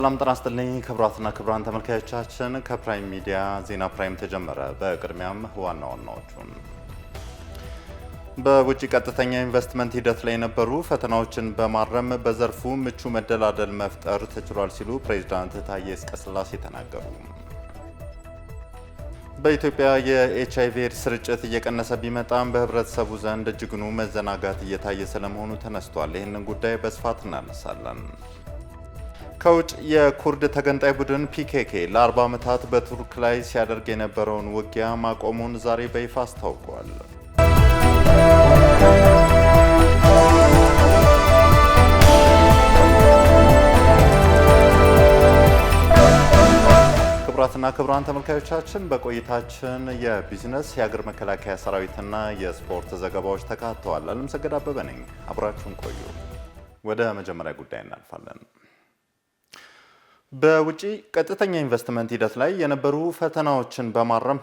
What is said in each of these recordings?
ሰላም ጤና ይስጥልኝ ክቡራትና ክቡራን ተመልካቾቻችን፣ ከፕራይም ሚዲያ ዜና ፕራይም ተጀመረ። በቅድሚያም ዋና ዋናዎቹን በውጭ ቀጥተኛ ኢንቨስትመንት ሂደት ላይ የነበሩ ፈተናዎችን በማረም በዘርፉ ምቹ መደላደል መፍጠር ተችሏል ሲሉ ፕሬዝዳንት ታዬ አጽቀሥላሴ ተናገሩ። በኢትዮጵያ የኤችአይቪ ኤድስ ስርጭት እየቀነሰ ቢመጣም በህብረተሰቡ ዘንድ እጅግኑ መዘናጋት እየታየ ስለመሆኑ ተነስቷል። ይህንን ጉዳይ በስፋት እናነሳለን። ከውጭ የኩርድ ተገንጣይ ቡድን ፒኬኬ ለ40 ዓመታት በቱርክ ላይ ሲያደርግ የነበረውን ውጊያ ማቆሙን ዛሬ በይፋ አስታውቋል። ክቡራትና ክቡራን ተመልካዮቻችን በቆይታችን የቢዝነስ የሀገር መከላከያ ሰራዊትና የስፖርት ዘገባዎች ተካተዋል። አለምሰገድ አበበ ነኝ። አብራችሁን ቆዩ። ወደ መጀመሪያ ጉዳይ እናልፋለን። በውጭ ቀጥተኛ ኢንቨስትመንት ሂደት ላይ የነበሩ ፈተናዎችን በማረም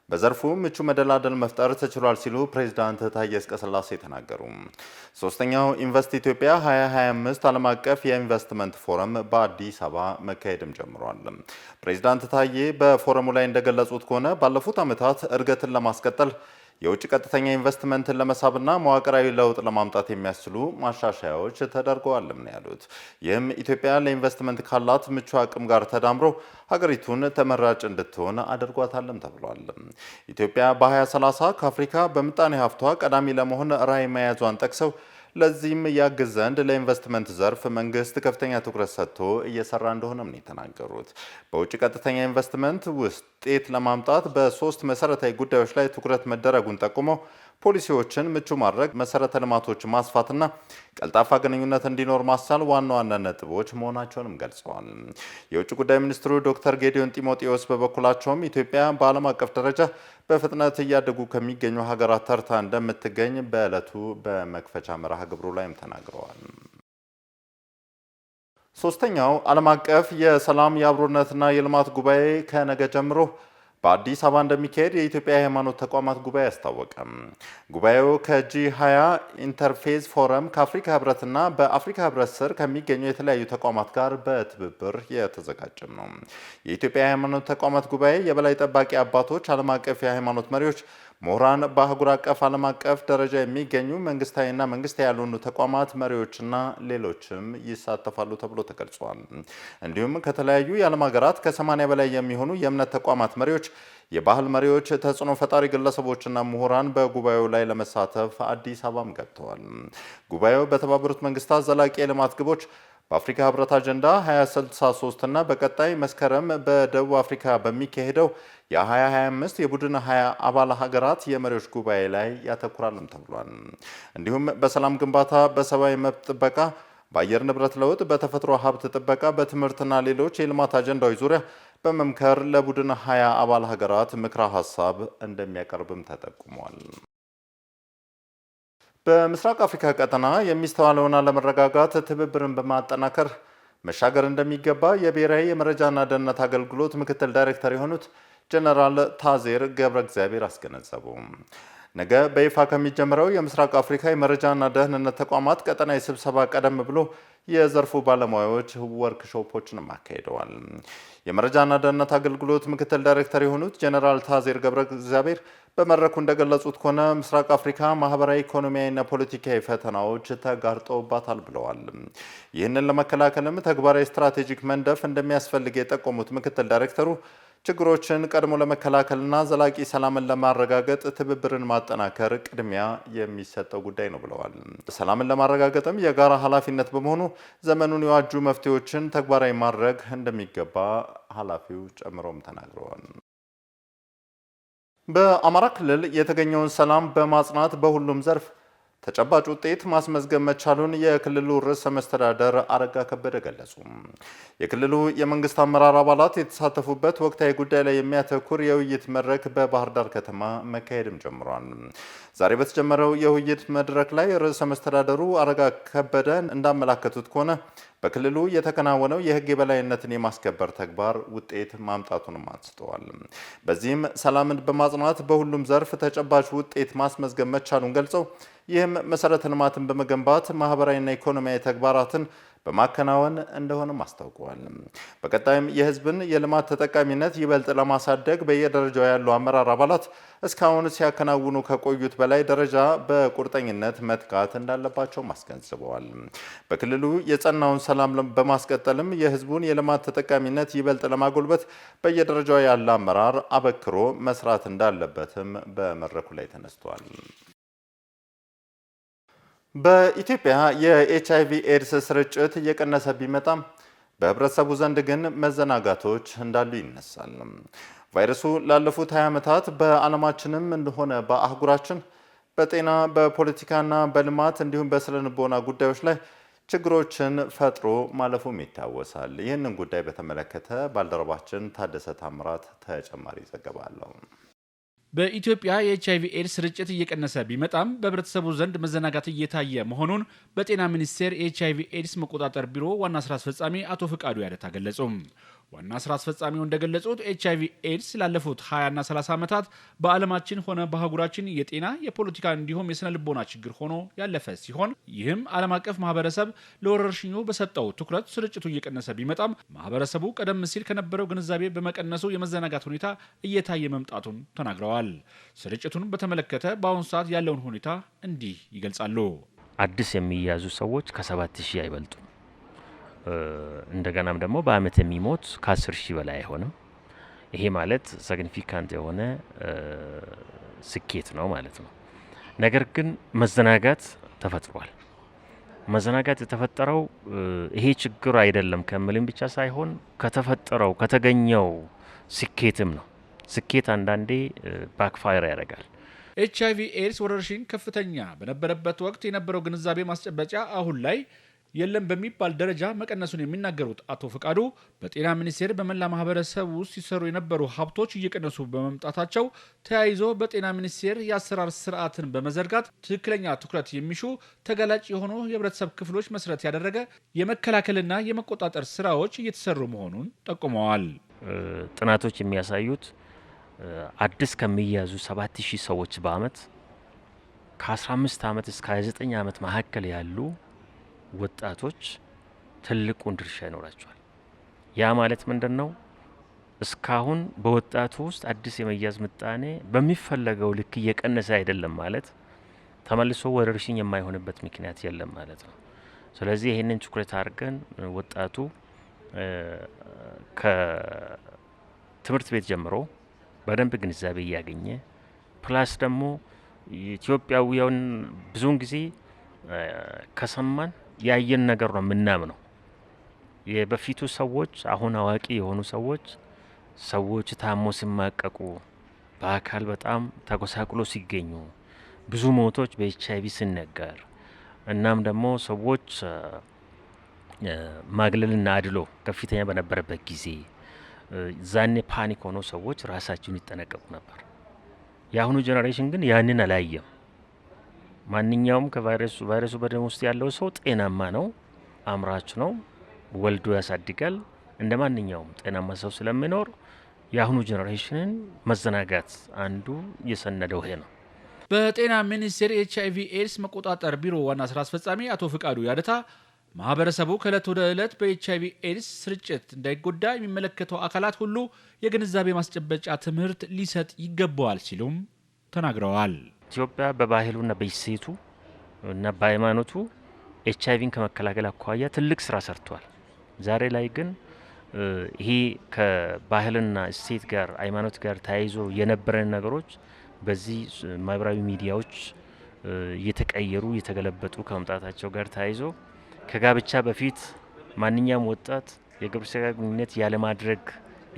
በዘርፉ ምቹ መደላደል መፍጠር ተችሏል ሲሉ ፕሬዝዳንት ታዬ አጽቀሥላሴ ተናገሩ። ሶስተኛው ኢንቨስት ኢትዮጵያ 2025 ዓለም አቀፍ የኢንቨስትመንት ፎረም በአዲስ አበባ መካሄድም ጀምሯል። ፕሬዝዳንት ታዬ በፎረሙ ላይ እንደገለጹት ከሆነ ባለፉት ዓመታት እድገትን ለማስቀጠል የውጭ ቀጥተኛ ኢንቨስትመንትን ለመሳብና መዋቅራዊ ለውጥ ለማምጣት የሚያስችሉ ማሻሻያዎች ተደርገዋልም ነው ያሉት። ይህም ኢትዮጵያ ለኢንቨስትመንት ካላት ምቹ አቅም ጋር ተዳምሮ ሀገሪቱን ተመራጭ እንድትሆን አድርጓታልም ተብሏል። ኢትዮጵያ በ2030 ከአፍሪካ በምጣኔ ሀብቷ ቀዳሚ ለመሆን ራዕይ መያዟን ጠቅሰው ለዚህም ያግዝ ዘንድ ለኢንቨስትመንት ዘርፍ መንግስት ከፍተኛ ትኩረት ሰጥቶ እየሰራ እንደሆነም ነው የተናገሩት። በውጭ ቀጥተኛ ኢንቨስትመንት ውጤት ለማምጣት በሶስት መሰረታዊ ጉዳዮች ላይ ትኩረት መደረጉን ጠቁመው ፖሊሲዎችን ምቹ ማድረግ፣ መሰረተ ልማቶች ማስፋትና ቀልጣፋ ግንኙነት እንዲኖር ማስቻል ዋና ዋና ነጥቦች መሆናቸውንም ገልጸዋል። የውጭ ጉዳይ ሚኒስትሩ ዶክተር ጌዲዮን ጢሞቴዎስ በበኩላቸውም ኢትዮጵያ በዓለም አቀፍ ደረጃ በፍጥነት እያደጉ ከሚገኙ ሀገራት ተርታ እንደምትገኝ በዕለቱ በመክፈቻ መርሃ ግብሩ ላይም ተናግረዋል። ሶስተኛው ዓለም አቀፍ የሰላም የአብሮነትና የልማት ጉባኤ ከነገ ጀምሮ በአዲስ አበባ እንደሚካሄድ የኢትዮጵያ የሃይማኖት ተቋማት ጉባኤ አስታወቀ። ጉባኤው ከጂ20 ኢንተርፌዝ ፎረም ከአፍሪካ ህብረትና በአፍሪካ ህብረት ስር ከሚገኙ የተለያዩ ተቋማት ጋር በትብብር የተዘጋጀም ነው። የኢትዮጵያ የሃይማኖት ተቋማት ጉባኤ የበላይ ጠባቂ አባቶች፣ ዓለም አቀፍ የሃይማኖት መሪዎች፣ ምሁራን፣ በአህጉር አቀፍ ዓለም አቀፍ ደረጃ የሚገኙ መንግስታዊና መንግስታዊ ያልሆኑ ተቋማት መሪዎችና ሌሎችም ይሳተፋሉ ተብሎ ተገልጿል። እንዲሁም ከተለያዩ የዓለም ሀገራት ከ80 በላይ የሚሆኑ የእምነት ተቋማት መሪዎች፣ የባህል መሪዎች፣ ተጽዕኖ ፈጣሪ ግለሰቦችና ምሁራን በጉባኤው ላይ ለመሳተፍ አዲስ አበባም ገብተዋል። ጉባኤው በተባበሩት መንግስታት ዘላቂ የልማት ግቦች በአፍሪካ ህብረት አጀንዳ 2063 እና በቀጣይ መስከረም በደቡብ አፍሪካ በሚካሄደው የ2025 የቡድን 20 አባል ሀገራት የመሪዎች ጉባኤ ላይ ያተኩራልም ተብሏል። እንዲሁም በሰላም ግንባታ፣ በሰብአዊ መብት ጥበቃ፣ በአየር ንብረት ለውጥ፣ በተፈጥሮ ሀብት ጥበቃ፣ በትምህርትና ሌሎች የልማት አጀንዳዎች ዙሪያ በመምከር ለቡድን 20 አባል ሀገራት ምክረ ሀሳብ እንደሚያቀርብም ተጠቁሟል። በምስራቅ አፍሪካ ቀጠና የሚስተዋለውን አለመረጋጋት ትብብርን በማጠናከር መሻገር እንደሚገባ የብሔራዊ የመረጃና ደህንነት አገልግሎት ምክትል ዳይሬክተር የሆኑት ጀነራል ታዜር ገብረ እግዚአብሔር አስገነዘቡ። ነገ በይፋ ከሚጀምረው የምስራቅ አፍሪካ የመረጃና ደህንነት ተቋማት ቀጠናዊ ስብሰባ ቀደም ብሎ የዘርፉ ባለሙያዎች ወርክሾፖችንም አካሂደዋል። የመረጃና ደህንነት አገልግሎት ምክትል ዳይሬክተር የሆኑት ጀነራል ታዜር ገብረ እግዚአብሔር በመድረኩ እንደገለጹት ከሆነ ምስራቅ አፍሪካ ማህበራዊ፣ ኢኮኖሚያዊና ፖለቲካዊ ፈተናዎች ተጋርጠውባታል ብለዋል። ይህንን ለመከላከልም ተግባራዊ ስትራቴጂክ መንደፍ እንደሚያስፈልግ የጠቆሙት ምክትል ዳይሬክተሩ ችግሮችን ቀድሞ ለመከላከልና ዘላቂ ሰላምን ለማረጋገጥ ትብብርን ማጠናከር ቅድሚያ የሚሰጠው ጉዳይ ነው ብለዋል። ሰላምን ለማረጋገጥም የጋራ ኃላፊነት በመሆኑ ዘመኑን የዋጁ መፍትሄዎችን ተግባራዊ ማድረግ እንደሚገባ ኃላፊው ጨምሮም ተናግረዋል። በአማራ ክልል የተገኘውን ሰላም በማጽናት በሁሉም ዘርፍ ተጨባጭ ውጤት ማስመዝገብ መቻሉን የክልሉ ርዕሰ መስተዳደር አረጋ ከበደ ገለጹ። የክልሉ የመንግስት አመራር አባላት የተሳተፉበት ወቅታዊ ጉዳይ ላይ የሚያተኩር የውይይት መድረክ በባህር ዳር ከተማ መካሄድም ጀምሯል። ዛሬ በተጀመረው የውይይት መድረክ ላይ ርዕሰ መስተዳደሩ አረጋ ከበደ እንዳመላከቱት ከሆነ በክልሉ የተከናወነው የህግ የበላይነትን የማስከበር ተግባር ውጤት ማምጣቱንም አንስተዋል። በዚህም ሰላምን በማጽናት በሁሉም ዘርፍ ተጨባጭ ውጤት ማስመዝገብ መቻሉን ገልጸው ይህም መሰረተ ልማትን በመገንባት ማህበራዊና ኢኮኖሚያዊ ተግባራትን በማከናወን እንደሆነም አስታውቀዋል። በቀጣይም የህዝብን የልማት ተጠቃሚነት ይበልጥ ለማሳደግ በየደረጃው ያሉ አመራር አባላት እስካሁን ሲያከናውኑ ከቆዩት በላይ ደረጃ በቁርጠኝነት መትጋት እንዳለባቸው አስገንዝበዋል። በክልሉ የጸናውን ሰላም በማስቀጠልም የህዝቡን የልማት ተጠቃሚነት ይበልጥ ለማጎልበት በየደረጃው ያለ አመራር አበክሮ መስራት እንዳለበትም በመድረኩ ላይ ተነስቷል። በኢትዮጵያ የኤችአይቪ ኤድስ ስርጭት እየቀነሰ ቢመጣም በህብረተሰቡ ዘንድ ግን መዘናጋቶች እንዳሉ ይነሳል። ቫይረሱ ላለፉት 20 ዓመታት በዓለማችንም እንደሆነ በአህጉራችን በጤና በፖለቲካና በልማት እንዲሁም በስነ-ልቦና ጉዳዮች ላይ ችግሮችን ፈጥሮ ማለፉም ይታወሳል። ይህንን ጉዳይ በተመለከተ ባልደረባችን ታደሰ ታምራት ተጨማሪ ዘገባ አለው። በኢትዮጵያ የኤችአይቪ ኤድስ ስርጭት እየቀነሰ ቢመጣም በህብረተሰቡ ዘንድ መዘናጋት እየታየ መሆኑን በጤና ሚኒስቴር የኤችአይቪ ኤድስ መቆጣጠር ቢሮ ዋና ስራ አስፈጻሚ አቶ ፍቃዱ ያደታ ገለጹ። ዋና ስራ አስፈጻሚው እንደገለጹት ኤችአይቪ ኤድስ ላለፉት 20ና 30 ዓመታት በዓለማችን ሆነ በአህጉራችን የጤና የፖለቲካ እንዲሁም የስነ ልቦና ችግር ሆኖ ያለፈ ሲሆን ይህም ዓለም አቀፍ ማህበረሰብ ለወረርሽኙ በሰጠው ትኩረት ስርጭቱ እየቀነሰ ቢመጣም ማህበረሰቡ ቀደም ሲል ከነበረው ግንዛቤ በመቀነሱ የመዘናጋት ሁኔታ እየታየ መምጣቱን ተናግረዋል። ስርጭቱን በተመለከተ በአሁኑ ሰዓት ያለውን ሁኔታ እንዲህ ይገልጻሉ። አዲስ የሚያዙ ሰዎች ከ7000 አይበልጡም። እንደገናም ደግሞ በአመት የሚሞት ከ10,000 በላይ አይሆንም። ይሄ ማለት ሲግኒፊካንት የሆነ ስኬት ነው ማለት ነው። ነገር ግን መዘናጋት ተፈጥሯል። መዘናጋት የተፈጠረው ይሄ ችግር አይደለም ከምልም ብቻ ሳይሆን ከተፈጠረው ከተገኘው ስኬትም ነው። ስኬት አንዳንዴ ባክፋየር ያደርጋል። ኤችአይቪ ኤድስ ወረርሽኝ ከፍተኛ በነበረበት ወቅት የነበረው ግንዛቤ ማስጨበጫ አሁን ላይ የለም በሚባል ደረጃ መቀነሱን የሚናገሩት አቶ ፍቃዱ በጤና ሚኒስቴር በመላ ማህበረሰብ ውስጥ ሲሰሩ የነበሩ ሀብቶች እየቀነሱ በመምጣታቸው ተያይዞ በጤና ሚኒስቴር የአሰራር ስርዓትን በመዘርጋት ትክክለኛ ትኩረት የሚሹ ተጋላጭ የሆኑ የህብረተሰብ ክፍሎች መሰረት ያደረገ የመከላከልና የመቆጣጠር ስራዎች እየተሰሩ መሆኑን ጠቁመዋል። ጥናቶች የሚያሳዩት አዲስ ከሚያዙ 7000 ሰዎች በአመት ከ15 ዓመት እስከ 29 ዓመት መካከል ያሉ ወጣቶች ትልቁን ድርሻ ይኖራቸዋል። ያ ማለት ምንድነው? እስካሁን በወጣቱ ውስጥ አዲስ የመያዝ ምጣኔ በሚፈለገው ልክ እየቀነሰ አይደለም ማለት ተመልሶ ወረርሽኝ የማይሆንበት ምክንያት የለም ማለት ነው። ስለዚህ ይሄንን ትኩረት አድርገን ወጣቱ ከትምህርት ቤት ጀምሮ በደንብ ግንዛቤ እያገኘ ፕላስ ደግሞ ኢትዮጵያውያን ብዙውን ጊዜ ከሰማን ያየን ነገር ነው የምናምነው። የበፊቱ ሰዎች አሁን አዋቂ የሆኑ ሰዎች ታሞ ሲማቀቁ በአካል በጣም ተጎሳቅሎ ሲገኙ ብዙ ሞቶች በኤችአይቪ ሲነገር እናም ደግሞ ሰዎች ማግለልና አድሎ ከፍተኛ በነበረበት ጊዜ ዛኔ ፓኒክ ሆኖ ሰዎች ራሳቸውን ይጠነቀቁ ነበር። የአሁኑ ጄኔሬሽን ግን ያንን አላየም። ማንኛውም ከቫይረሱ በደም ውስጥ ያለው ሰው ጤናማ ነው፣ አምራች ነው፣ ወልዶ ያሳድጋል። እንደ ማንኛውም ጤናማ ሰው ስለሚኖር የአሁኑ ጄኔሬሽንን መዘናጋት አንዱ የሰነደው ይሄ ነው። በጤና ሚኒስቴር የኤችአይቪ ኤድስ መቆጣጠር ቢሮ ዋና ስራ አስፈጻሚ አቶ ፍቃዱ ያደታ ማህበረሰቡ ከእለት ወደ ዕለት በኤችአይቪ ኤድስ ስርጭት እንዳይጎዳ የሚመለከተው አካላት ሁሉ የግንዛቤ ማስጨበጫ ትምህርት ሊሰጥ ይገባዋል ሲሉም ተናግረዋል። ኢትዮጵያ በባህሉና በይሴቱ እና በሃይማኖቱ ኤችአይቪን ከመከላከል አኳያ ትልቅ ስራ ሰርቷል። ዛሬ ላይ ግን ይሄ ከባህልና እሴት ጋር ሃይማኖት ጋር ተያይዞ የነበረን ነገሮች በዚህ ማህበራዊ ሚዲያዎች እየተቀየሩ እየተገለበጡ ከመምጣታቸው ጋር ተያይዞ ከጋብቻ በፊት ማንኛውም ወጣት የግብረ ሥጋ ግንኙነት ያለማድረግ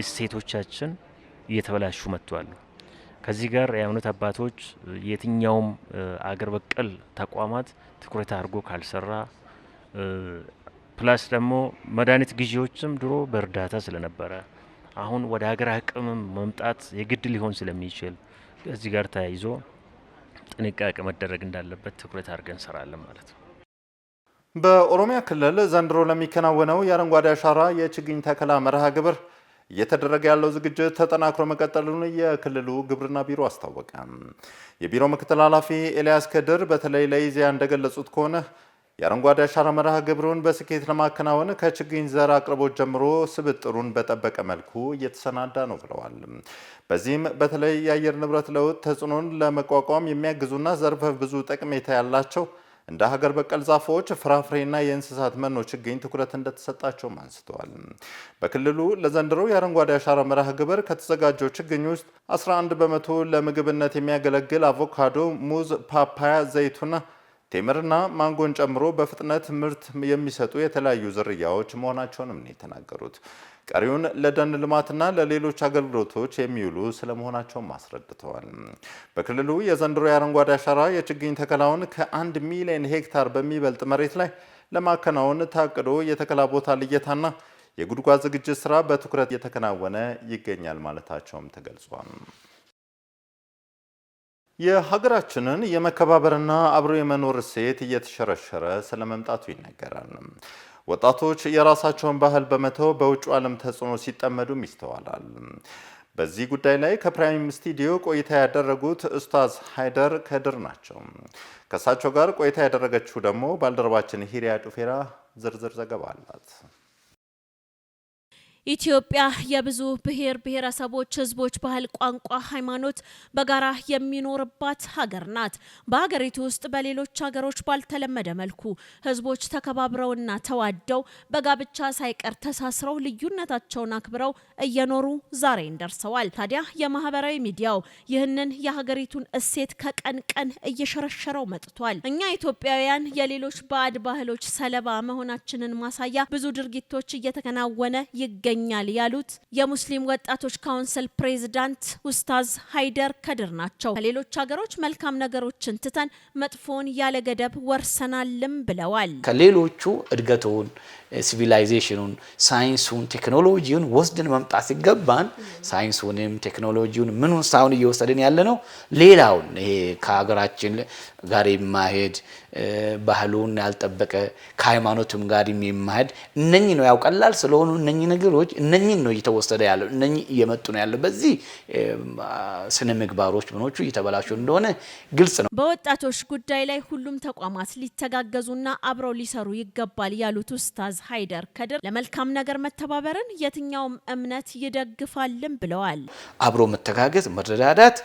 እሴቶቻችን እየተበላሹ መጥተዋል። ከዚህ ጋር የሃይማኖት አባቶች የትኛውም አገር በቀል ተቋማት ትኩረት አድርጎ ካልሰራ ፕላስ ደግሞ መድኃኒት ግዢዎችም ድሮ በእርዳታ ስለነበረ አሁን ወደ ሀገር አቅም መምጣት የግድ ሊሆን ስለሚችል ከዚህ ጋር ተያይዞ ጥንቃቄ መደረግ እንዳለበት ትኩረት አድርገን እንሰራለን ማለት ነው። በኦሮሚያ ክልል ዘንድሮ ለሚከናወነው የአረንጓዴ አሻራ የችግኝ ተከላ መርሃ ግብር እየተደረገ ያለው ዝግጅት ተጠናክሮ መቀጠሉን የክልሉ ግብርና ቢሮ አስታወቀ። የቢሮ ምክትል ኃላፊ ኤልያስ ከድር በተለይ ለኢዜአ እንደገለጹት ከሆነ የአረንጓዴ አሻራ መርሃ ግብሩን በስኬት ለማከናወን ከችግኝ ዘር አቅርቦት ጀምሮ ስብጥሩን በጠበቀ መልኩ እየተሰናዳ ነው ብለዋል። በዚህም በተለይ የአየር ንብረት ለውጥ ተጽዕኖን ለመቋቋም የሚያግዙና ዘርፈ ብዙ ጠቀሜታ ያላቸው እንደ ሀገር በቀል ዛፎች፣ ፍራፍሬና የእንስሳት መኖ ችግኝ ትኩረት እንደተሰጣቸውም አንስተዋል። በክልሉ ለዘንድሮ የአረንጓዴ አሻራ መርሃ ግብር ከተዘጋጀው ችግኝ ውስጥ 11 በመቶ ለምግብነት የሚያገለግል አቮካዶ፣ ሙዝ፣ ፓፓያ፣ ዘይቱና ቴምርና ማንጎን ጨምሮ በፍጥነት ምርት የሚሰጡ የተለያዩ ዝርያዎች መሆናቸውንም ነው የተናገሩት። ቀሪውን ለደን ልማትና ለሌሎች አገልግሎቶች የሚውሉ ስለመሆናቸውም አስረድተዋል። በክልሉ የዘንድሮ የአረንጓዴ አሻራ የችግኝ ተከላውን ከ1 ሚሊዮን ሄክታር በሚበልጥ መሬት ላይ ለማከናወን ታቅዶ የተከላ ቦታ ልየታና የጉድጓድ ዝግጅት ስራ በትኩረት እየተከናወነ ይገኛል ማለታቸውም ተገልጿል። የሀገራችንን የመከባበርና አብሮ የመኖር እሴት እየተሸረሸረ ስለመምጣቱ ይነገራል። ወጣቶች የራሳቸውን ባህል በመተው በውጭ ዓለም ተጽዕኖ ሲጠመዱም ይስተዋላል። በዚህ ጉዳይ ላይ ከፕራይም ስቱዲዮ ቆይታ ያደረጉት ኡስታዝ ሃይደር ከድር ናቸው። ከእሳቸው ጋር ቆይታ ያደረገችው ደግሞ ባልደረባችን ሂሪያ ጩፌራ ዝርዝር ዘገባ አላት። ኢትዮጵያ የብዙ ብሔር ብሔረሰቦች ህዝቦች ባህል፣ ቋንቋ፣ ሃይማኖት በጋራ የሚኖርባት ሀገር ናት። በሀገሪቱ ውስጥ በሌሎች ሀገሮች ባልተለመደ መልኩ ህዝቦች ተከባብረውና ተዋደው በጋብቻ ሳይቀር ተሳስረው ልዩነታቸውን አክብረው እየኖሩ ዛሬን ደርሰዋል። ታዲያ የማህበራዊ ሚዲያው ይህንን የሀገሪቱን እሴት ከቀን ቀን እየሸረሸረው መጥቷል። እኛ ኢትዮጵያውያን የሌሎች ባዕድ ባህሎች ሰለባ መሆናችንን ማሳያ ብዙ ድርጊቶች እየተከናወነ ይገኛል ያሉት የሙስሊም ወጣቶች ካውንስል ፕሬዝዳንት ኡስታዝ ሃይደር ከድር ናቸው። ከሌሎች ሀገሮች መልካም ነገሮችን ትተን መጥፎን ያለ ገደብ ወርሰናልም ብለዋል። ከሌሎቹ እድገቱን፣ ሲቪላይዜሽኑን፣ ሳይንሱን፣ ቴክኖሎጂውን ወስደን መምጣት ሲገባን ሳይንሱንም ቴክኖሎጂውን ምኑን ሳይሆን እየወሰድን ያለ ነው ሌላውን ይሄ ከሀገራችን ጋር የማይሄድ ባህሉን ያልጠበቀ ከሃይማኖቱም ጋር የሚማሄድ እነኚህ ነው ያውቀላል ስለሆኑ እነኚህ ነገሮች እነኚህ ነው እየተወሰደ ያለው እነኚህ እየመጡ ነው ያለው። በዚህ ስነ ምግባሮች ምኖቹ እየተበላሹ እንደሆነ ግልጽ ነው። በወጣቶች ጉዳይ ላይ ሁሉም ተቋማት ሊተጋገዙና አብረው ሊሰሩ ይገባል ያሉት ኡስታዝ ሃይደር ከድር ለመልካም ነገር መተባበርን የትኛውም እምነት ይደግፋልም ብለዋል። አብሮ መተጋገዝ፣ መረዳዳት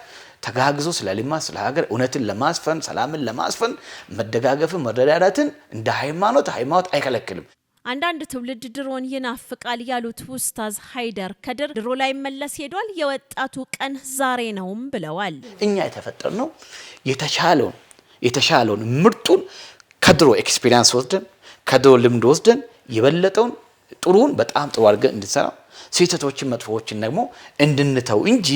ተጋግዞ ስለ ልማት ስለ ሀገር እውነትን ለማስፈን ሰላምን ለማስፈን መደጋገፍን መረዳዳትን እንደ ሃይማኖት አይከለክልም። አንዳንድ ትውልድ ድሮን ይናፍቃል ያሉት ኡስታዝ ሃይደር ከድር ድሮ ላይ መለስ ሄዷል፣ የወጣቱ ቀን ዛሬ ነውም ብለዋል። እኛ የተፈጠርነው የተሻለውን ምርጡን ከድሮ ኤክስፒሪየንስ ወስደን ከድሮ ልምድ ወስደን የበለጠውን ጥሩን በጣም ጥሩ አድርገን እንድንሰራ ስህተቶችን መጥፎዎችን ደግሞ እንድንተው እንጂ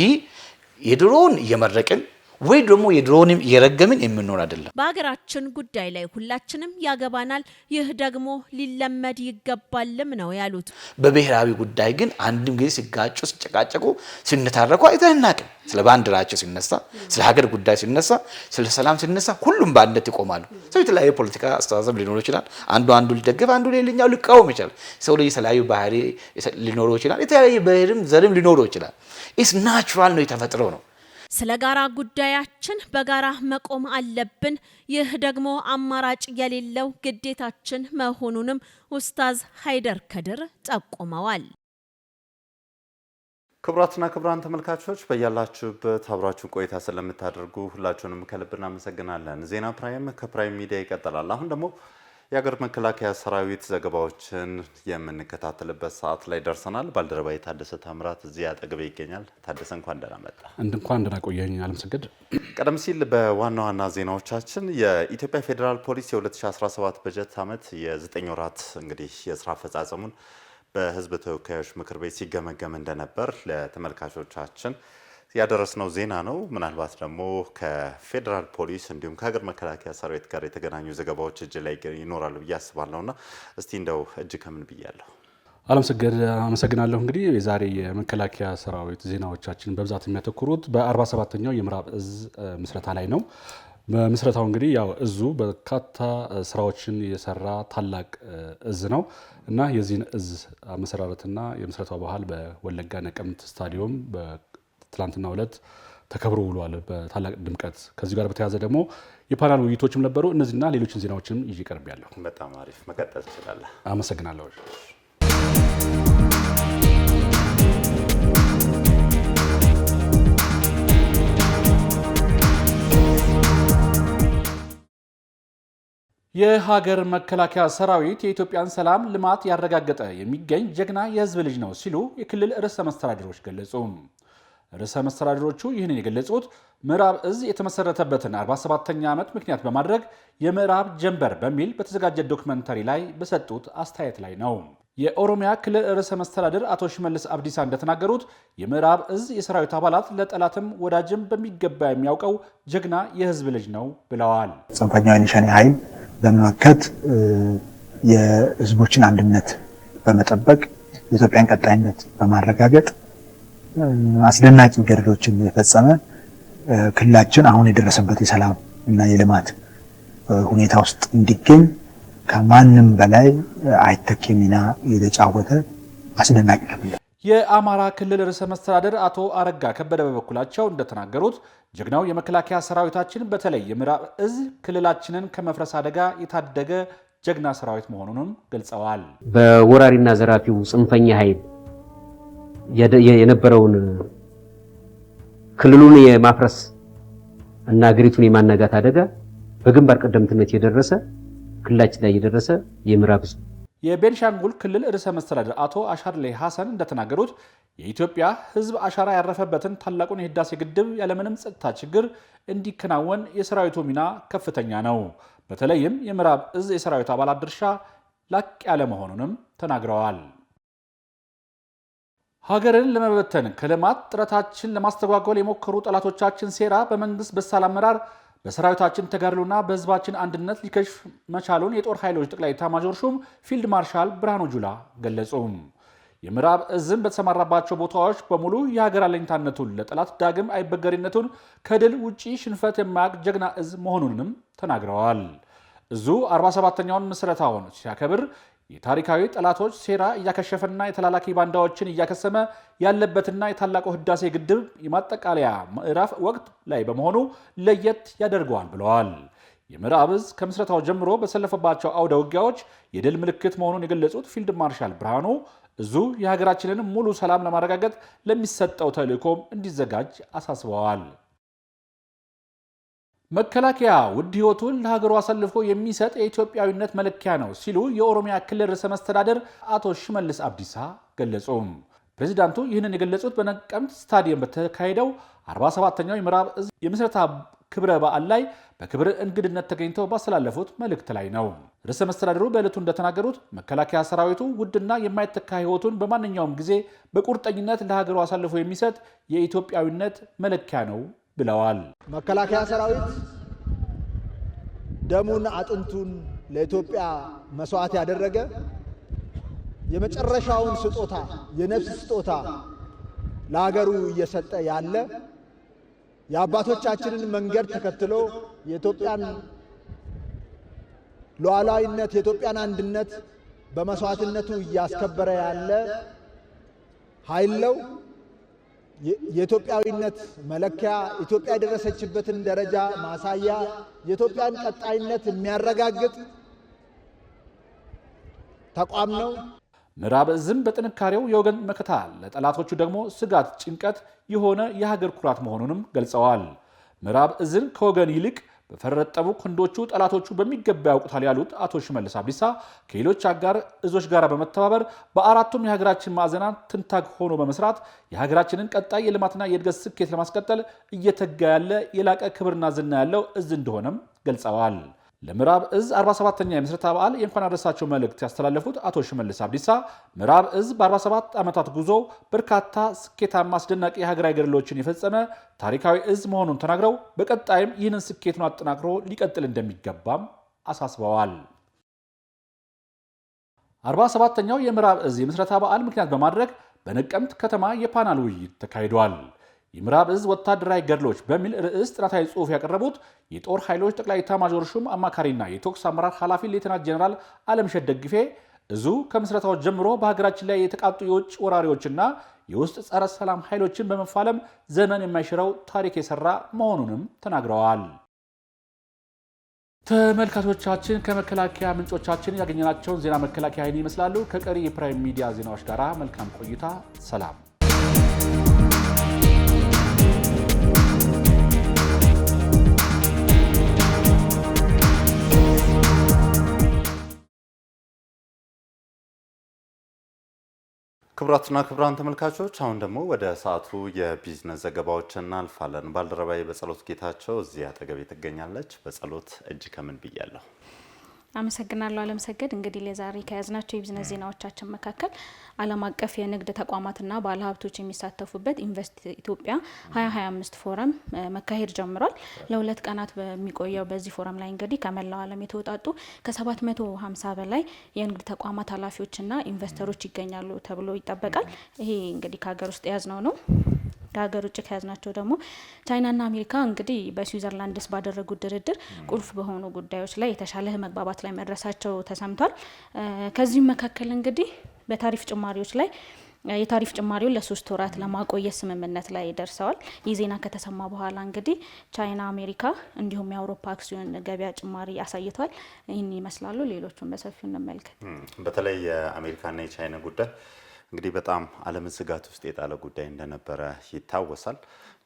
የድሮውን እየመረቅን ወይ ደግሞ የድሮንም እየረገምን የምንኖር አይደለም። በሀገራችን ጉዳይ ላይ ሁላችንም ያገባናል፣ ይህ ደግሞ ሊለመድ ይገባልም ነው ያሉት። በብሔራዊ ጉዳይ ግን አንድም ጊዜ ሲጋጩ ሲጨቃጨቁ ሲነታረኩ አይተናቅም። ስለ ባንዲራቸው ሲነሳ፣ ስለ ሀገር ጉዳይ ሲነሳ፣ ስለ ሰላም ሲነሳ ሁሉም በአንድነት ይቆማሉ። ሰው የተለያየ ፖለቲካ አስተሳሰብ ሊኖረው ይችላል። አንዱ ሊደግፍ፣ አንዱ ሌላኛው ሊቃወም ይችላል። ሰው ላይ የተለያዩ ባህሪ ሊኖረው ይችላል። የተለያየ ባህሪም ዘርም ሊኖረው ይችላል። ኢስ ናቹራል ነው፣ የተፈጥሮ ነው። ስለ ጋራ ጉዳያችን በጋራ መቆም አለብን። ይህ ደግሞ አማራጭ የሌለው ግዴታችን መሆኑንም ኡስታዝ ሃይደር ከድር ጠቁመዋል። ክቡራትና ክቡራን ተመልካቾች በያላችሁበት አብራችሁን ቆይታ ስለምታደርጉ ሁላችሁንም ከልብ እናመሰግናለን። ዜና ፕራይም ከፕራይም ሚዲያ ይቀጥላል። አሁን ደግሞ የሀገር መከላከያ ሰራዊት ዘገባዎችን የምንከታተልበት ሰዓት ላይ ደርሰናል። ባልደረባዬ ታደሰ ታምራት እዚህ አጠገቤ ይገኛል። ታደሰ እንኳን ደህና መጣ። እንኳን ደህና ቆየኝ አለምሰገድ። ቀደም ሲል በዋና ዋና ዜናዎቻችን የኢትዮጵያ ፌዴራል ፖሊስ የ2017 በጀት ዓመት የ9 ወራት እንግዲህ የስራ አፈጻጸሙን በህዝብ ተወካዮች ምክር ቤት ሲገመገም እንደነበር ለተመልካቾቻችን ያደረስነው ዜና ነው። ምናልባት ደግሞ ከፌዴራል ፖሊስ እንዲሁም ከሀገር መከላከያ ሰራዊት ጋር የተገናኙ ዘገባዎች እጅ ላይ ይኖራሉ ብዬ አስባለሁና እስቲ እንደው እጅ ከምን ብያለሁ። አለምሰገድ አመሰግናለሁ። እንግዲህ የዛሬ የመከላከያ ሰራዊት ዜናዎቻችን በብዛት የሚያተኩሩት በ47ኛው የምዕራብ እዝ ምስረታ ላይ ነው። በምስረታው እንግዲህ ያው እዙ በርካታ ስራዎችን የሰራ ታላቅ እዝ ነው እና የዚህን እዝ አመሰራረትና የምስረታው ባህል በወለጋ ነቀምት ስታዲየም ትላንትና ዕለት ተከብሮ ውሏል በታላቅ ድምቀት። ከዚህ ጋር በተያያዘ ደግሞ የፓናል ውይይቶችም ነበሩ። እነዚህና ሌሎችን ዜናዎችንም ይዤ ቀርቤያለሁ። በጣም አሪፍ መቀጠል ትችላለህ። አመሰግናለሁ። የሀገር መከላከያ ሰራዊት የኢትዮጵያን ሰላም ልማት ያረጋገጠ የሚገኝ ጀግና የህዝብ ልጅ ነው ሲሉ የክልል ርዕሰ መስተዳድሮች ገለጹ። ርዕሰ መስተዳድሮቹ ይህንን የገለጹት ምዕራብ እዝ የተመሰረተበትን 47ኛ ዓመት ምክንያት በማድረግ የምዕራብ ጀንበር በሚል በተዘጋጀ ዶክመንተሪ ላይ በሰጡት አስተያየት ላይ ነው። የኦሮሚያ ክልል ርዕሰ መስተዳድር አቶ ሽመልስ አብዲሳ እንደተናገሩት የምዕራብ እዝ የሰራዊት አባላት ለጠላትም ወዳጅም በሚገባ የሚያውቀው ጀግና የህዝብ ልጅ ነው ብለዋል። ጽንፈኛው የሸኔ ኃይል በመመከት የህዝቦችን አንድነት በመጠበቅ የኢትዮጵያን ቀጣይነት በማረጋገጥ አስደናቂ ገድሎችን የፈጸመ ክልላችን አሁን የደረሰበት የሰላም እና የልማት ሁኔታ ውስጥ እንዲገኝ ከማንም በላይ አይተኬ ሚና የተጫወተ አስደናቂ ክልል። የአማራ ክልል ርዕሰ መስተዳድር አቶ አረጋ ከበደ በበኩላቸው እንደተናገሩት ጀግናው የመከላከያ ሰራዊታችን በተለይ የምዕራብ እዝ ክልላችንን ከመፍረስ አደጋ የታደገ ጀግና ሰራዊት መሆኑንም ገልጸዋል። በወራሪና ዘራፊው ጽንፈኛ ኃይል የነበረውን ክልሉን የማፍረስ እና አገሪቱን የማናጋት አደጋ በግንባር ቀደምትነት የደረሰ ክልላችን ላይ የደረሰ የምዕራብ እዝ። የቤንሻንጉል ክልል ርዕሰ መስተዳድር አቶ አሻድሌ ሐሰን እንደተናገሩት የኢትዮጵያ ሕዝብ አሻራ ያረፈበትን ታላቁን የህዳሴ ግድብ ያለምንም ጸጥታ ችግር እንዲከናወን የሰራዊቱ ሚና ከፍተኛ ነው። በተለይም የምዕራብ እዝ የሰራዊት አባላት ድርሻ ላቅ ያለ መሆኑንም ተናግረዋል። ሀገርን ለመበተን ከልማት ጥረታችን ለማስተጓጎል የሞከሩ ጠላቶቻችን ሴራ በመንግስት በሳል አመራር በሰራዊታችን ተጋድሎና በህዝባችን አንድነት ሊከሽፍ መቻሉን የጦር ኃይሎች ጠቅላይ ኤታማዦር ሹም ፊልድ ማርሻል ብርሃኑ ጁላ ገለጹ። የምዕራብ እዝም በተሰማራባቸው ቦታዎች በሙሉ የሀገር አለኝታነቱን ለጠላት ዳግም አይበገሪነቱን ከድል ውጪ ሽንፈት የማያውቅ ጀግና እዝ መሆኑንም ተናግረዋል። እዙ 47ኛውን ምስረታውን ሲያከብር የታሪካዊ ጠላቶች ሴራ እያከሸፈና የተላላኪ ባንዳዎችን እያከሰመ ያለበትና የታላቁ ህዳሴ ግድብ የማጠቃለያ ምዕራፍ ወቅት ላይ በመሆኑ ለየት ያደርገዋል ብለዋል። የምዕራብ እዝ ከምስረታው ጀምሮ በተሰለፈባቸው አውደ ውጊያዎች የድል ምልክት መሆኑን የገለጹት ፊልድ ማርሻል ብርሃኑ እዙ የሀገራችንን ሙሉ ሰላም ለማረጋገጥ ለሚሰጠው ተልዕኮም እንዲዘጋጅ አሳስበዋል። መከላከያ ውድ ህይወቱን ለሀገሩ አሳልፎ የሚሰጥ የኢትዮጵያዊነት መለኪያ ነው ሲሉ የኦሮሚያ ክልል ርዕሰ መስተዳድር አቶ ሽመልስ አብዲሳ ገለጹ። ፕሬዚዳንቱ ይህንን የገለጹት በነቀምት ስታዲየም በተካሄደው 47ኛው የምዕራብ እዝ የምስረታ ክብረ በዓል ላይ በክብር እንግድነት ተገኝተው ባስተላለፉት መልእክት ላይ ነው። ርዕሰ መስተዳድሩ በዕለቱ እንደተናገሩት መከላከያ ሰራዊቱ ውድና የማይተካ ህይወቱን በማንኛውም ጊዜ በቁርጠኝነት ለሀገሩ አሳልፎ የሚሰጥ የኢትዮጵያዊነት መለኪያ ነው ብለዋል። መከላከያ ሰራዊት ደሙን አጥንቱን ለኢትዮጵያ መስዋዕት ያደረገ የመጨረሻውን ስጦታ የነፍስ ስጦታ ለሀገሩ እየሰጠ ያለ የአባቶቻችንን መንገድ ተከትሎ የኢትዮጵያን ሉዓላዊነት የኢትዮጵያን አንድነት በመስዋዕትነቱ እያስከበረ ያለ ኃይል ነው። የኢትዮጵያዊነት መለኪያ ኢትዮጵያ የደረሰችበትን ደረጃ ማሳያ የኢትዮጵያን ቀጣይነት የሚያረጋግጥ ተቋም ነው። ምዕራብ እዝም በጥንካሬው የወገን መከታ ለጠላቶቹ ደግሞ ስጋት ጭንቀት የሆነ የሀገር ኩራት መሆኑንም ገልጸዋል። ምዕራብ እዝን ከወገን ይልቅ በፈረጠሙ ክንዶቹ ጠላቶቹ በሚገባ ያውቁታል ያሉት አቶ ሽመልስ አብዲሳ ከሌሎች አጋር እዞች ጋር በመተባበር በአራቱም የሀገራችን ማዕዘናት ትንታግ ሆኖ በመስራት የሀገራችንን ቀጣይ የልማትና የእድገት ስኬት ለማስቀጠል እየተጋ ያለ የላቀ ክብርና ዝና ያለው እዝ እንደሆነም ገልጸዋል። ለምዕራብ እዝ 47ኛ የምስረታ በዓል የእንኳን አደረሳቸው መልእክት ያስተላለፉት አቶ ሽመልስ አብዲሳ ምዕራብ እዝ በ47 ዓመታት ጉዞ በርካታ ስኬታማ አስደናቂ የሀገራዊ ገድሎችን የፈጸመ ታሪካዊ እዝ መሆኑን ተናግረው በቀጣይም ይህንን ስኬቱን አጠናክሮ ሊቀጥል እንደሚገባም አሳስበዋል። 47ኛው የምዕራብ እዝ የምስረታ በዓል ምክንያት በማድረግ በነቀምት ከተማ የፓናል ውይይት ተካሂዷል። የምዕራብ እዝ ወታደራዊ ገድሎች በሚል ርዕስ ጥናታዊ ጽሑፍ ያቀረቡት የጦር ኃይሎች ጠቅላይ ኤታማዦር ሹም አማካሪና የቶክስ አመራር ኃላፊ ሌተናንት ጀነራል አለምሸት ደግፌ እዙ ከምስረታው ጀምሮ በሀገራችን ላይ የተቃጡ የውጭ ወራሪዎችና የውስጥ ጸረ ሰላም ኃይሎችን በመፋለም ዘመን የማይሽረው ታሪክ የሰራ መሆኑንም ተናግረዋል። ተመልካቾቻችን ከመከላከያ ምንጮቻችን ያገኘናቸውን ዜና መከላከያ ኃይል ይመስላሉ። ከቀሪ የፕራይም ሚዲያ ዜናዎች ጋር መልካም ቆይታ። ሰላም። ክቡራትና ክቡራን ተመልካቾች አሁን ደግሞ ወደ ሰዓቱ የቢዝነስ ዘገባዎች እናልፋለን። ባልደረባዬ በጸሎት ጌታቸው እዚህ አጠገቤ ትገኛለች። በጸሎት እጅ ከምን ብያለሁ? አመሰግናለሁ አለምሰገድ። እንግዲህ ለዛሬ ከያዝናቸው የቢዝነስ ዜናዎቻችን መካከል ዓለም አቀፍ የንግድ ተቋማትና ባለሀብቶች የሚሳተፉበት ኢንቨስት ኢትዮጵያ 2025 ፎረም መካሄድ ጀምሯል። ለ2 ቀናት በሚቆየው በዚህ ፎረም ላይ እንግዲህ ከመላው ዓለም የተውጣጡ ከ750 በላይ የንግድ ተቋማት ኃላፊዎችና ኢንቨስተሮች ይገኛሉ ተብሎ ይጠበቃል። ይሄ እንግዲህ ከሀገር ውስጥ የያዝነው ነው። ከሀገር ውጭ ከያዝናቸው ደግሞ ቻይናና አሜሪካ እንግዲህ በስዊዘርላንድስ ባደረጉት ድርድር ቁልፍ በሆኑ ጉዳዮች ላይ የተሻለ መግባባት ላይ መድረሳቸው ተሰምቷል። ከዚህም መካከል እንግዲህ በታሪፍ ጭማሪዎች ላይ የታሪፍ ጭማሪውን ለ3 ወራት ለማቆየት ስምምነት ላይ ደርሰዋል። ይህ ዜና ከተሰማ በኋላ እንግዲህ ቻይና፣ አሜሪካ እንዲሁም የአውሮፓ አክሲዮን ገበያ ጭማሪ አሳይቷል። ይህን ይመስላሉ። ሌሎቹን በሰፊው እንመልከት። በተለይ የአሜሪካና የቻይና ጉዳይ እንግዲህ በጣም ዓለምን ስጋት ውስጥ የጣለ ጉዳይ እንደነበረ ይታወሳል።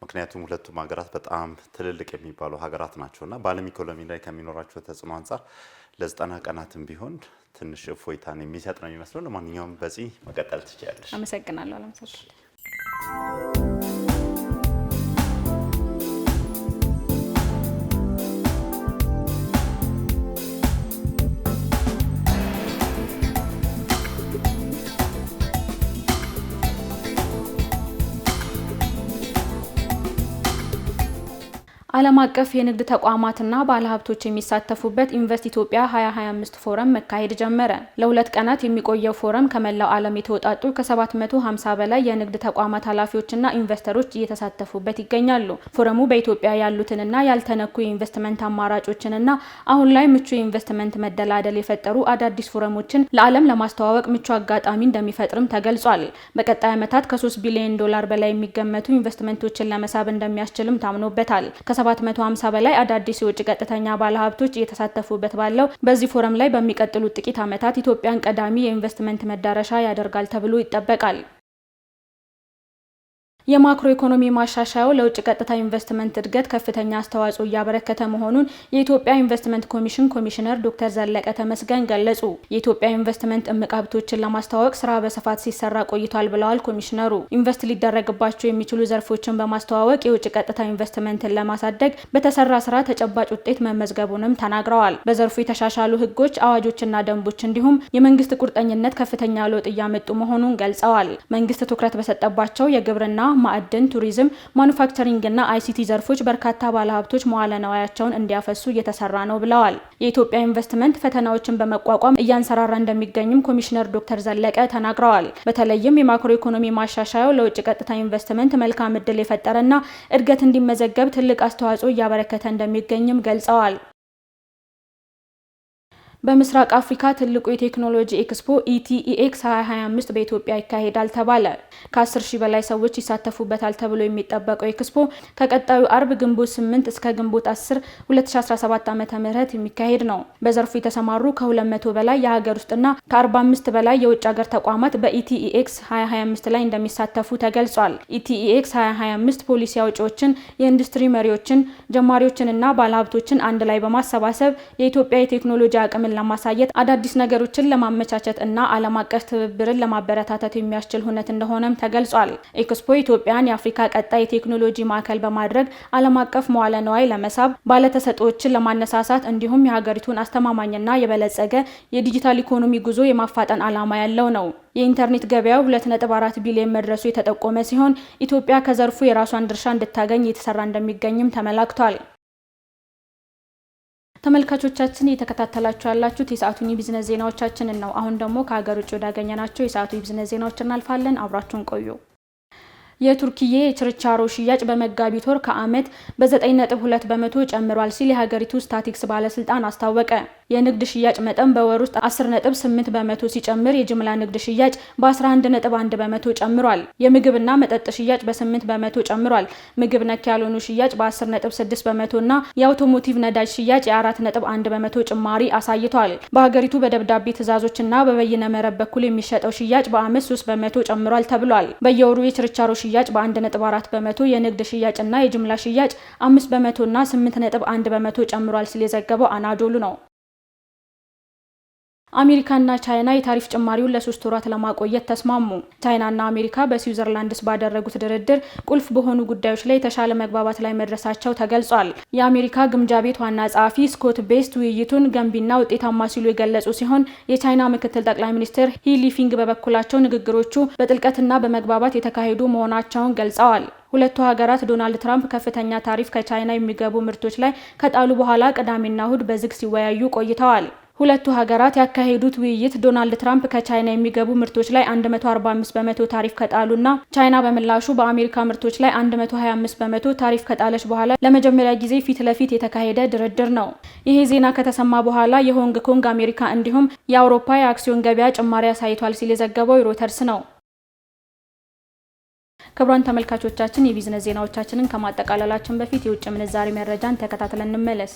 ምክንያቱም ሁለቱም ሀገራት በጣም ትልልቅ የሚባሉ ሀገራት ናቸውና በዓለም ኢኮኖሚ ላይ ከሚኖራቸው ተጽዕኖ አንጻር ለ90 ቀናትም ቢሆን ትንሽ እፎይታን የሚሰጥ ነው የሚመስለው። ለማንኛውም በዚህ መቀጠል ትችላለሽ። አመሰግናለሁ አለምሰገድ። ዓለም አቀፍ የንግድ ተቋማትና ባለሀብቶች የሚሳተፉበት ኢንቨስት ኢትዮጵያ 2025 ፎረም መካሄድ ጀመረ። ለ2 ቀናት የሚቆየው ፎረም ከመላው ዓለም የተውጣጡ ከ750 በላይ የንግድ ተቋማት ኃላፊዎችና ኢንቨስተሮች እየተሳተፉበት ይገኛሉ። ፎረሙ በኢትዮጵያ ያሉትንና ያልተነኩ የኢንቨስትመንት አማራጮችንና አሁን ላይ ምቹ የኢንቨስትመንት መደላደል የፈጠሩ አዳዲስ ፎረሞችን ለዓለም ለማስተዋወቅ ምቹ አጋጣሚ እንደሚፈጥርም ተገልጿል። በቀጣይ ዓመታት ከ3 ቢሊዮን ዶላር በላይ የሚገመቱ ኢንቨስትመንቶችን ለመሳብ እንደሚያስችልም ታምኖበታል። 750 በላይ አዳዲስ የውጭ ቀጥተኛ ባለሀብቶች እየተሳተፉበት ባለው በዚህ ፎረም ላይ በሚቀጥሉት ጥቂት ዓመታት ኢትዮጵያን ቀዳሚ የኢንቨስትመንት መዳረሻ ያደርጋል ተብሎ ይጠበቃል። የማክሮ ኢኮኖሚ ማሻሻያው ለውጭ ቀጥታ ኢንቨስትመንት እድገት ከፍተኛ አስተዋጽኦ እያበረከተ መሆኑን የኢትዮጵያ ኢንቨስትመንት ኮሚሽን ኮሚሽነር ዶክተር ዘለቀ ተመስገን ገለጹ። የኢትዮጵያ ኢንቨስትመንት እምቅ ሀብቶችን ለማስተዋወቅ ስራ በስፋት ሲሰራ ቆይቷል ብለዋል ኮሚሽነሩ። ኢንቨስት ሊደረግባቸው የሚችሉ ዘርፎችን በማስተዋወቅ የውጭ ቀጥታ ኢንቨስትመንትን ለማሳደግ በተሰራ ስራ ተጨባጭ ውጤት መመዝገቡንም ተናግረዋል። በዘርፉ የተሻሻሉ ህጎች፣ አዋጆችና ደንቦች እንዲሁም የመንግስት ቁርጠኝነት ከፍተኛ ለውጥ እያመጡ መሆኑን ገልጸዋል። መንግስት ትኩረት በሰጠባቸው የግብርና፣ ማዕድን፣ ቱሪዝም፣ ማኑፋክቸሪንግ እና አይሲቲ ዘርፎች በርካታ ባለሀብቶች መዋለ ንዋያቸውን እንዲያፈሱ እየተሰራ ነው ብለዋል። የኢትዮጵያ ኢንቨስትመንት ፈተናዎችን በመቋቋም እያንሰራራ እንደሚገኝም ኮሚሽነር ዶክተር ዘለቀ ተናግረዋል። በተለይም የማክሮ ኢኮኖሚ ማሻሻያው ለውጭ ቀጥታ ኢንቨስትመንት መልካም እድል የፈጠረና እድገት እንዲመዘገብ ትልቅ አስተዋጽኦ እያበረከተ እንደሚገኝም ገልጸዋል። በምስራቅ አፍሪካ ትልቁ የቴክኖሎጂ ኤክስፖ ኢቲኢኤክስ 2025 በኢትዮጵያ ይካሄዳል ተባለ። ከ10,000 በላይ ሰዎች ይሳተፉበታል ተብሎ የሚጠበቀው ኤክስፖ ከቀጣዩ አርብ ግንቦት 8 እስከ ግንቦት 10 2017 ዓ.ም የሚካሄድ ነው። በዘርፉ የተሰማሩ ከ200 በላይ የሀገር ውስጥና ከ45 በላይ የውጭ ሀገር ተቋማት በኢቲኢኤክስ 2025 ላይ እንደሚሳተፉ ተገልጿል። ኢቲኢኤክስ 2025 ፖሊሲ አውጪዎችን፣ የኢንዱስትሪ መሪዎችን፣ ጀማሪዎችንና ባለሀብቶችን አንድ ላይ በማሰባሰብ የኢትዮጵያ የቴክኖሎጂ አቅምን ለማሳየት አዳዲስ ነገሮችን ለማመቻቸት እና ዓለም አቀፍ ትብብርን ለማበረታታት የሚያስችል ሁነት እንደሆነም ተገልጿል። ኤክስፖ ኢትዮጵያን የአፍሪካ ቀጣይ የቴክኖሎጂ ማዕከል በማድረግ ዓለም አቀፍ መዋለ ንዋይ ለመሳብ፣ ባለተሰጥኦችን ለማነሳሳት እንዲሁም የሀገሪቱን አስተማማኝና የበለጸገ የዲጂታል ኢኮኖሚ ጉዞ የማፋጠን ዓላማ ያለው ነው። የኢንተርኔት ገበያው 2.4 ቢሊዮን መድረሱ የተጠቆመ ሲሆን ኢትዮጵያ ከዘርፉ የራሷን ድርሻ እንድታገኝ እየተሰራ እንደሚገኝም ተመላክቷል። ተመልካቾቻችን እየተከታተላችሁ ያላችሁት የሰዓቱን የቢዝነስ ዜናዎቻችንን ነው። አሁን ደግሞ ከሀገር ውጭ ወዳገኘናቸው የሰዓቱ የቢዝነስ ዜናዎች እናልፋለን። አብራችሁን ቆዩ። የቱርኪዬ የችርቻሮ ሽያጭ በመጋቢት ወር ከዓመት በ9.2 በመቶ ጨምሯል ሲል የሀገሪቱ ስታቲክስ ባለስልጣን አስታወቀ። የንግድ ሽያጭ መጠን በወር ውስጥ 10.8 በመቶ ሲጨምር የጅምላ ንግድ ሽያጭ በ11.1 በመቶ ጨምሯል። የምግብና መጠጥ ሽያጭ በ8 በመቶ ጨምሯል። ምግብ ነክ ያልሆኑ ሽያጭ በ10.6 በመቶ እና የአውቶሞቲቭ ነዳጅ ሽያጭ የ4.1 በመቶ ጭማሪ አሳይቷል። በሀገሪቱ በደብዳቤ ትዕዛዞችና በበይነ መረብ በኩል የሚሸጠው ሽያጭ በዓመት 3 በመቶ ጨምሯል ተብሏል። በየወሩ የችርቻሮ ሽያጭ በ1.4 በመቶ፣ የንግድ ሽያጭና የጅምላ ሽያጭ 5 በመቶና 8.1 በመቶ ጨምሯል ሲል የዘገበው አናዶሉ ነው። አሜሪካና ቻይና የታሪፍ ጭማሪውን ለ3 ወራት ለማቆየት ተስማሙ። ቻይናና አሜሪካ በስዊዘርላንድስ ባደረጉት ድርድር ቁልፍ በሆኑ ጉዳዮች ላይ የተሻለ መግባባት ላይ መድረሳቸው ተገልጿል። የአሜሪካ ግምጃ ቤት ዋና ጸሐፊ ስኮት ቤስት ውይይቱን ገንቢና ውጤታማ ሲሉ የገለጹ ሲሆን የቻይና ምክትል ጠቅላይ ሚኒስትር ሂ ሊፊንግ በበኩላቸው ንግግሮቹ በጥልቀትና በመግባባት የተካሄዱ መሆናቸውን ገልጸዋል። ሁለቱ ሀገራት ዶናልድ ትራምፕ ከፍተኛ ታሪፍ ከቻይና የሚገቡ ምርቶች ላይ ከጣሉ በኋላ ቅዳሜና እሁድ በዝግ ሲወያዩ ቆይተዋል። ሁለቱ ሀገራት ያካሄዱት ውይይት ዶናልድ ትራምፕ ከቻይና የሚገቡ ምርቶች ላይ 145 በመቶ ታሪፍ ከጣሉና ቻይና በምላሹ በአሜሪካ ምርቶች ላይ 125 በመቶ ታሪፍ ከጣለች በኋላ ለመጀመሪያ ጊዜ ፊት ለፊት የተካሄደ ድርድር ነው። ይሄ ዜና ከተሰማ በኋላ የሆንግ ኮንግ አሜሪካ እንዲሁም የአውሮፓ የአክሲዮን ገበያ ጭማሪ አሳይቷል ሲል የዘገበው ሮይተርስ ነው። ክቡራን ተመልካቾቻችን የቢዝነስ ዜናዎቻችንን ከማጠቃለላችን በፊት የውጭ ምንዛሪ መረጃን ተከታትለን እንመለስ።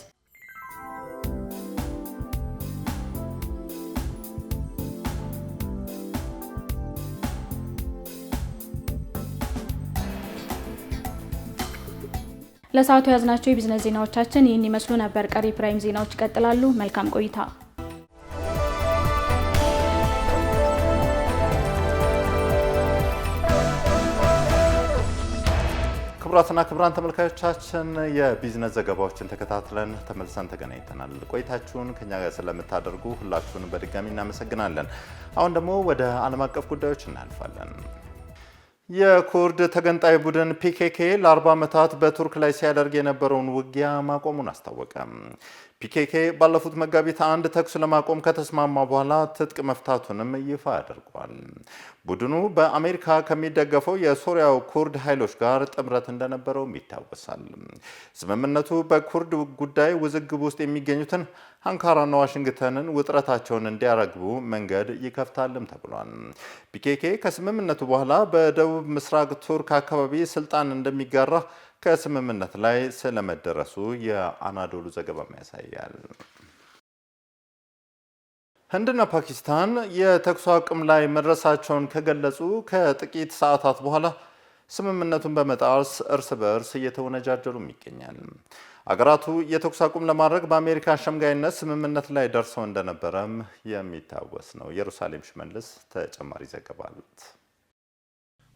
ለሰዓቱ ያዝናቸው የቢዝነስ ዜናዎቻችን ይህን ይመስሉ ነበር። ቀሪ ፕራይም ዜናዎች ይቀጥላሉ። መልካም ቆይታ። ክቡራትና ክቡራን ተመልካቾቻችን የቢዝነስ ዘገባዎችን ተከታትለን ተመልሰን ተገናኝተናል። ቆይታችሁን ከኛ ጋር ስለምታደርጉ ሁላችሁን በድጋሚ እናመሰግናለን። አሁን ደግሞ ወደ ዓለም አቀፍ ጉዳዮች እናልፋለን። የኩርድ ተገንጣይ ቡድን ፒኬኬ ለ40 ዓመታት በቱርክ ላይ ሲያደርግ የነበረውን ውጊያ ማቆሙን አስታወቀ። ፒኬኬ ባለፉት መጋቢት አንድ ተኩስ ለማቆም ከተስማማ በኋላ ትጥቅ መፍታቱንም ይፋ አድርጓል። ቡድኑ በአሜሪካ ከሚደገፈው የሶሪያው ኩርድ ኃይሎች ጋር ጥምረት እንደነበረውም ይታወሳል። ስምምነቱ በኩርድ ጉዳይ ውዝግብ ውስጥ የሚገኙትን አንካራና ዋሽንግተንን ውጥረታቸውን እንዲያረግቡ መንገድ ይከፍታልም ተብሏል። ፒኬኬ ከስምምነቱ በኋላ በደቡብ ምስራቅ ቱርክ አካባቢ ስልጣን እንደሚጋራ ከስምምነት ላይ ስለመደረሱ የአናዶሉ ዘገባ ያሳያል። ህንድና ፓኪስታን የተኩስ አቁም ላይ መድረሳቸውን ከገለጹ ከጥቂት ሰዓታት በኋላ ስምምነቱን በመጣስ እርስ በእርስ እየተወነጃጀሉም ይገኛል። አገራቱ የተኩስ አቁም ለማድረግ በአሜሪካ አሸምጋይነት ስምምነት ላይ ደርሰው እንደነበረም የሚታወስ ነው። ኢየሩሳሌም ሽመልስ ተጨማሪ ዘገባ አላት።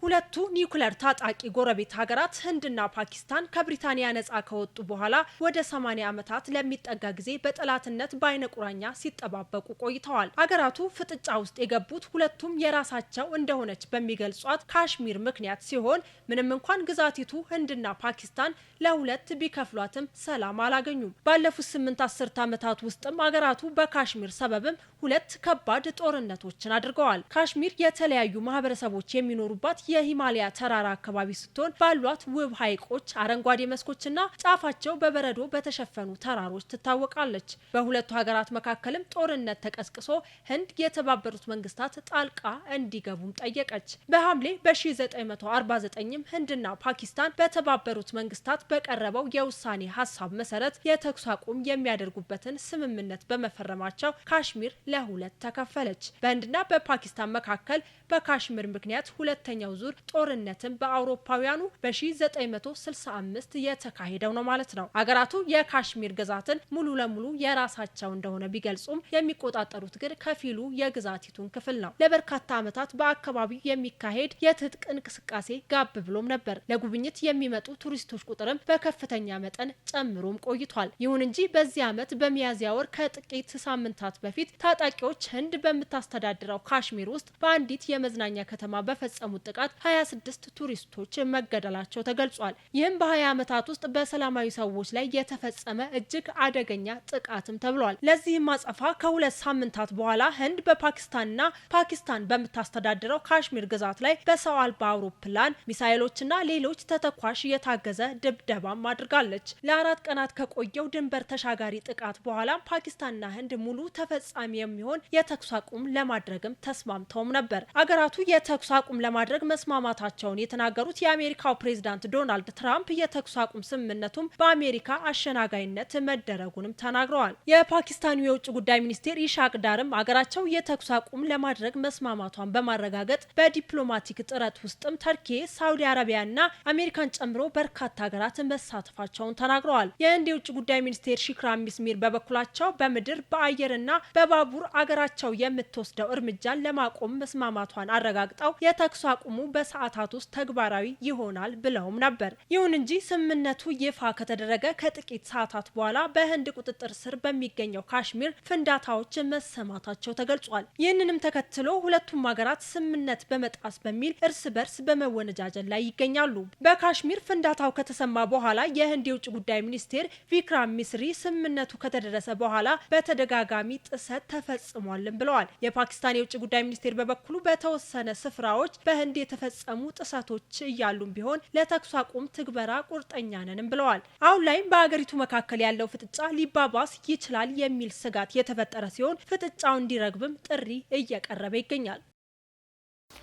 ሁለቱ ኒውክሌር ታጣቂ ጎረቤት ሀገራት ህንድና ፓኪስታን ከብሪታንያ ነጻ ከወጡ በኋላ ወደ 80 ዓመታት ለሚጠጋ ጊዜ በጠላትነት በአይነ ቁራኛ ሲጠባበቁ ቆይተዋል። ሀገራቱ ፍጥጫ ውስጥ የገቡት ሁለቱም የራሳቸው እንደሆነች በሚገልጿት ካሽሚር ምክንያት ሲሆን ምንም እንኳን ግዛቲቱ ህንድና ፓኪስታን ለሁለት ቢከፍሏትም ሰላም አላገኙም። ባለፉት 8 አስርት ዓመታት ውስጥም ሀገራቱ በካሽሚር ሰበብም ሁለት ከባድ ጦርነቶችን አድርገዋል። ካሽሚር የተለያዩ ማህበረሰቦች የሚኖሩባት የሂማሊያ ተራራ አካባቢ ስትሆን ባሏት ውብ ሐይቆች፣ አረንጓዴ መስኮችና ጫፋቸው በበረዶ በተሸፈኑ ተራሮች ትታወቃለች። በሁለቱ ሀገራት መካከልም ጦርነት ተቀስቅሶ ህንድ የተባበሩት መንግስታት ጣልቃ እንዲገቡም ጠየቀች። በሐምሌ በ1949ም ህንድና ፓኪስታን በተባበሩት መንግስታት በቀረበው የውሳኔ ሀሳብ መሰረት የተኩስ አቁም የሚያደርጉበትን ስምምነት በመፈረማቸው ካሽሚር ለሁለት ተከፈለች። በህንድና በፓኪስታን መካከል በካሽሚር ምክንያት ሁለተኛው ዙር ጦርነትን በአውሮፓውያኑ በ1965 የተካሄደው ነው ማለት ነው። አገራቱ የካሽሚር ግዛትን ሙሉ ለሙሉ የራሳቸው እንደሆነ ቢገልጹም የሚቆጣጠሩት ግን ከፊሉ የግዛቲቱን ክፍል ነው። ለበርካታ ዓመታት በአካባቢው የሚካሄድ የትጥቅ እንቅስቃሴ ጋብ ብሎም ነበር። ለጉብኝት የሚመጡ ቱሪስቶች ቁጥርም በከፍተኛ መጠን ጨምሮም ቆይቷል። ይሁን እንጂ በዚህ ዓመት በሚያዝያ ወር ከጥቂት ሳምንታት በፊት ታጣቂዎች ህንድ በምታስተዳድረው ካሽሚር ውስጥ በአንዲት የመዝናኛ ከተማ በፈጸሙት ጥቃት ምክንያት 26 ቱሪስቶች መገደላቸው ተገልጿል። ይህም በ20 ዓመታት ውስጥ በሰላማዊ ሰዎች ላይ የተፈጸመ እጅግ አደገኛ ጥቃትም ተብሏል። ለዚህም አጸፋ ከ2 ሳምንታት በኋላ ህንድ በፓኪስታንና ፓኪስታን በምታስተዳድረው ካሽሚር ግዛት ላይ በሰው አልባ አውሮፕላን ሚሳኤሎችና ሌሎች ተተኳሽ የታገዘ ድብደባም አድርጋለች። ለ4 ቀናት ከቆየው ድንበር ተሻጋሪ ጥቃት በኋላ ፓኪስታንና ህንድ ሙሉ ተፈጻሚ የሚሆን የተኩስ አቁም ለማድረግም ተስማምተውም ነበር። አገራቱ የተኩስ አቁም ለማድረግ መስማማታቸውን የተናገሩት የአሜሪካው ፕሬዝዳንት ዶናልድ ትራምፕ የተኩስ አቁም ስምምነቱም በአሜሪካ አሸናጋይነት መደረጉንም ተናግረዋል። የፓኪስታኑ የውጭ ጉዳይ ሚኒስቴር ኢሻቅ ዳርም አገራቸው የተኩስ አቁም ለማድረግ መስማማቷን በማረጋገጥ በዲፕሎማቲክ ጥረት ውስጥም ተርኪ፣ ሳውዲ አረቢያና አሜሪካን ጨምሮ በርካታ ሀገራት መሳተፋቸውን ተናግረዋል። የህንድ የውጭ ጉዳይ ሚኒስቴር ሺክራም ሚስሚር በበኩላቸው በምድር በአየርና በባቡር አገራቸው የምትወስደው እርምጃን ለማቆም መስማማቷን አረጋግጠው የተኩስ አቁሙ በሰዓታት ውስጥ ተግባራዊ ይሆናል ብለውም ነበር። ይሁን እንጂ ስምምነቱ ይፋ ከተደረገ ከጥቂት ሰዓታት በኋላ በህንድ ቁጥጥር ስር በሚገኘው ካሽሚር ፍንዳታዎች መሰማታቸው ተገልጿል። ይህንንም ተከትሎ ሁለቱም ሀገራት ስምምነት በመጣስ በሚል እርስ በርስ በመወነጃጀል ላይ ይገኛሉ። በካሽሚር ፍንዳታው ከተሰማ በኋላ የህንድ የውጭ ጉዳይ ሚኒስቴር ቪክራም ሚስሪ ስምምነቱ ከተደረሰ በኋላ በተደጋጋሚ ጥሰት ተፈጽሟልም ብለዋል። የፓኪስታን የውጭ ጉዳይ ሚኒስቴር በበኩሉ በተወሰነ ስፍራዎች በህንድ የተፈጸሙ ጥሰቶች እያሉም ቢሆን ለተኩስ አቁም ትግበራ ቁርጠኛ ነንም ብለዋል። አሁን ላይም በሀገሪቱ መካከል ያለው ፍጥጫ ሊባባስ ይችላል የሚል ስጋት የተፈጠረ ሲሆን ፍጥጫው እንዲረግብም ጥሪ እየቀረበ ይገኛል።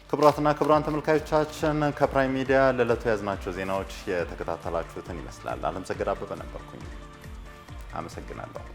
ክቡራትና ክቡራን ተመልካዮቻችን ከፕራይም ሚዲያ ለዕለቱ ያዝናቸው ዜናዎች የተከታተላችሁትን ይመስላል። አለምሰገድ አበበ ነበርኩኝ። አመሰግናለሁ።